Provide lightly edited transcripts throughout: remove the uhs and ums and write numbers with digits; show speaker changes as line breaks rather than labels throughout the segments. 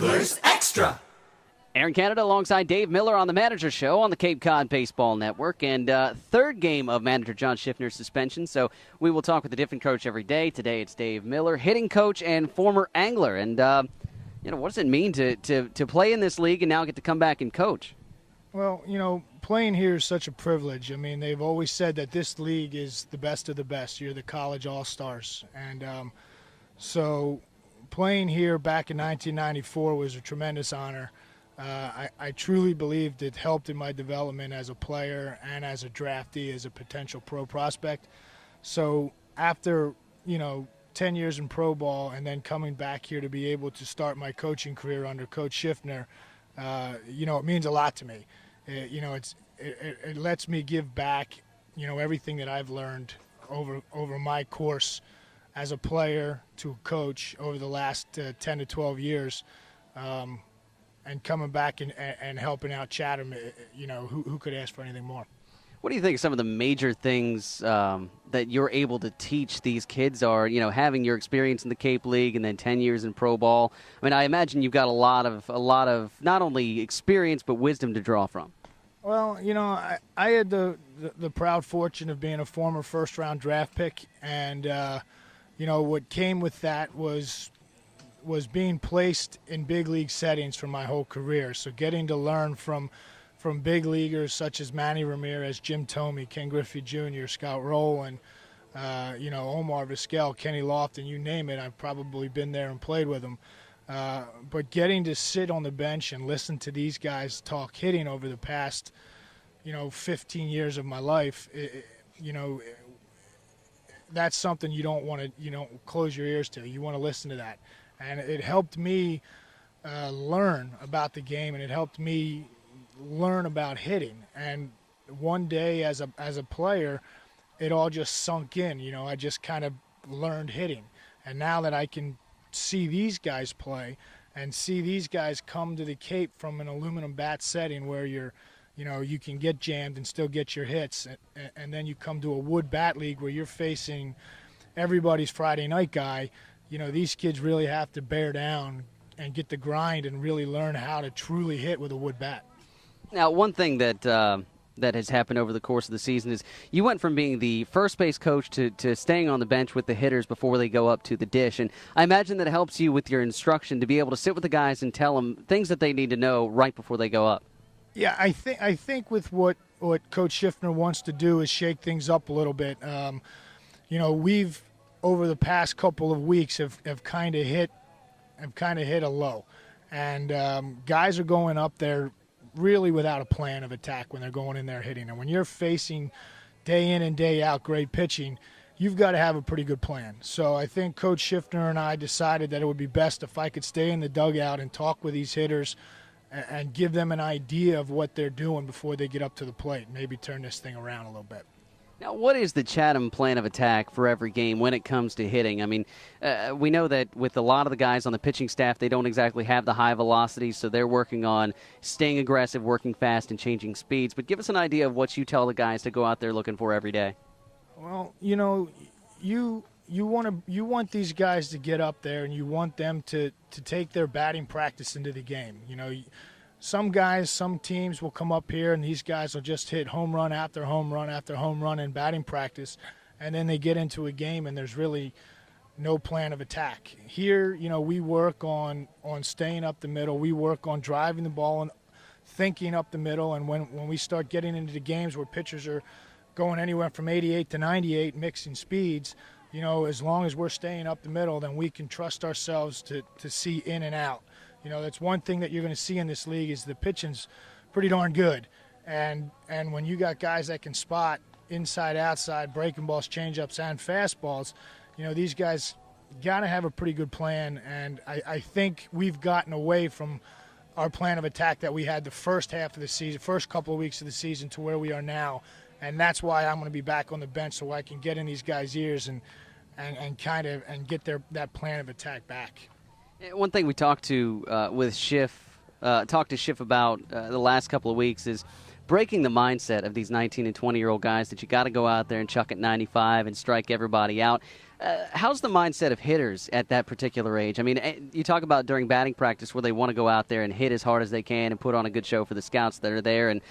Anglers Extra.
Aaron Canada alongside Dave Miller on the Manager Show on the Cape Cod Baseball Network. And third game of Manager John Schiffner's suspension, so we will talk with a different coach every day. Today it's Dave Miller, hitting coach and former angler. And, what does it mean to play in this league and now get to come back and coach?
Well, playing here is such a privilege. I mean, they've always said that this league is the best of the best. You're the college all-stars. And so playing here back in 1994 was a tremendous honor. I truly believed it helped in my development as a player and as a draftee, as a potential pro prospect. So after, 10 years in pro ball and then coming back here to be able to start my coaching career under Coach Schiffner, it means a lot to me. It lets me give back, everything that I've learned over my course as a player to a coach over the last 10 to 12 years. And coming back and helping out Chatham, who could ask for anything more?
What do you think some of the major things that you're able to teach these kids are, having your experience in the Cape League and then 10 years in pro ball? I mean, I imagine you've got a lot of not only experience but wisdom to draw from.
Well, I had the proud fortune of being a former first-round draft pick, and, what came with that was being placed in big league settings for my whole career. So getting to learn from big leaguers such as Manny Ramirez, Jim Thome, Ken Griffey Jr., Scott Rowland, Omar Vizquel, Kenny Lofton, you name it. I've probably been there and played with them. But getting to sit on the bench and listen to these guys talk hitting over the past, 15 years of my life, that's something you don't want to, close your ears to. You want to listen to that. And it helped me learn about the game, and it helped me learn about hitting. And one day as a player, it all just sunk in. I just kind of learned hitting. And now that I can see these guys play and see these guys come to the Cape from an aluminum bat setting where you can get jammed and still get your hits, and then you come to a wood bat league where you're facing everybody's Friday night guy. These kids really have to bear down and get the grind and really learn how to truly hit with a wood bat.
Now, one thing that has happened over the course of the season is you went from being the first base coach to staying on the bench with the hitters before they go up to the dish. And I imagine that it helps you with your instruction to be able to sit with the guys and tell them things that they need to know right before they go up.
Yeah, I think with what Coach Schiffner wants to do is shake things up a little bit. We've over the past couple of weeks have kind of hit a low, and guys are going up there really without a plan of attack when they're going in there hitting. And when you're facing day in and day out great pitching, you've got to have a pretty good plan. So I think Coach Schiffner and I decided that it would be best if I could stay in the dugout and talk with these hitters and give them an idea of what they're doing before they get up to the plate, maybe turn this thing around a little bit.
Now, what is the Chatham plan of attack for every game when it comes to hitting? I mean, we know that with a lot of the guys on the pitching staff, they don't exactly have the high velocity, so they're working on staying aggressive, working fast, and changing speeds. But give us an idea of what you tell the guys to go out there looking for every day.
Well, you want these guys to get up there, and you want them to take their batting practice into the game. Some guys, some teams will come up here, and these guys will just hit home run after home run after home run in batting practice, and then they get into a game, and there's really no plan of attack. Here, we work on staying up the middle. We work on driving the ball and thinking up the middle, and when we start getting into the games where pitchers are going anywhere from 88 to 98, mixing speeds, as long as we're staying up the middle, then we can trust ourselves to see in and out. That's one thing that you're going to see in this league is the pitching's pretty darn good. And when you got guys that can spot inside, outside, breaking balls, changeups, and fastballs, these guys got to have a pretty good plan. And I think we've gotten away from our plan of attack that we had the first half of the season, first couple of weeks of the season to where we are now. And that's why I'm going to be back on the bench so I can get in these guys' ears and get that plan of attack back.
One thing we talked to Schiff about the last couple of weeks is breaking the mindset of these 19 and 20-year-old guys that you got to go out there and chuck at 95 and strike everybody out. How's the mindset of hitters at that particular age? I mean, you talk about during batting practice where they want to go out there and hit as hard as they can and put on a good show for the scouts that are there and,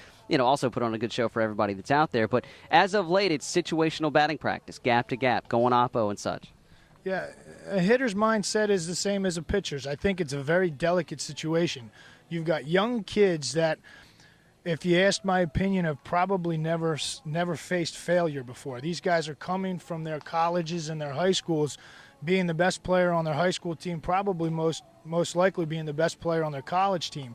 also put on a good show for everybody that's out there. But as of late, it's situational batting practice, gap to gap, going oppo and such.
Yeah, a hitter's mindset is the same as a pitcher's. I think it's a very delicate situation. You've got young kids that, if you asked my opinion, have probably never faced failure before. These guys are coming from their colleges and their high schools, being the best player on their high school team, probably most likely being the best player on their college team.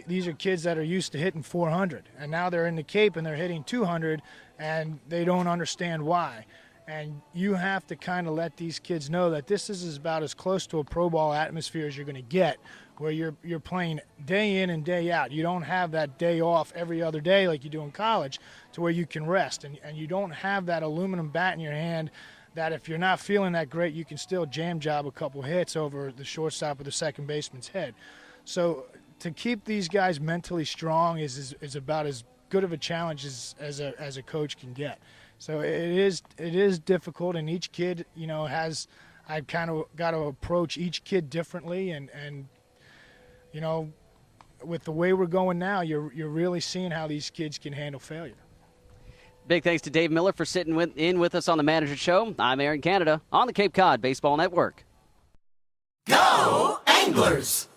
These are kids that are used to hitting 400, and now they're in the Cape and they're hitting 200, and they don't understand why. And you have to kind of let these kids know that this is about as close to a pro ball atmosphere as you're going to get, where you're playing day in and day out. You don't have that day off every other day like you do in college to where you can rest. And you don't have that aluminum bat in your hand that if you're not feeling that great, you can still jam job a couple hits over the shortstop or the second baseman's head. So to keep these guys mentally strong is about as good of a challenge as a coach can get. So it is difficult, and each kid, I've kind of got to approach each kid differently, and with the way we're going now, you're really seeing how these kids can handle failure.
Big thanks to Dave Miller for sitting in with us on the Manager Show. I'm Aaron Canada on the Cape Cod Baseball Network.
Go Anglers!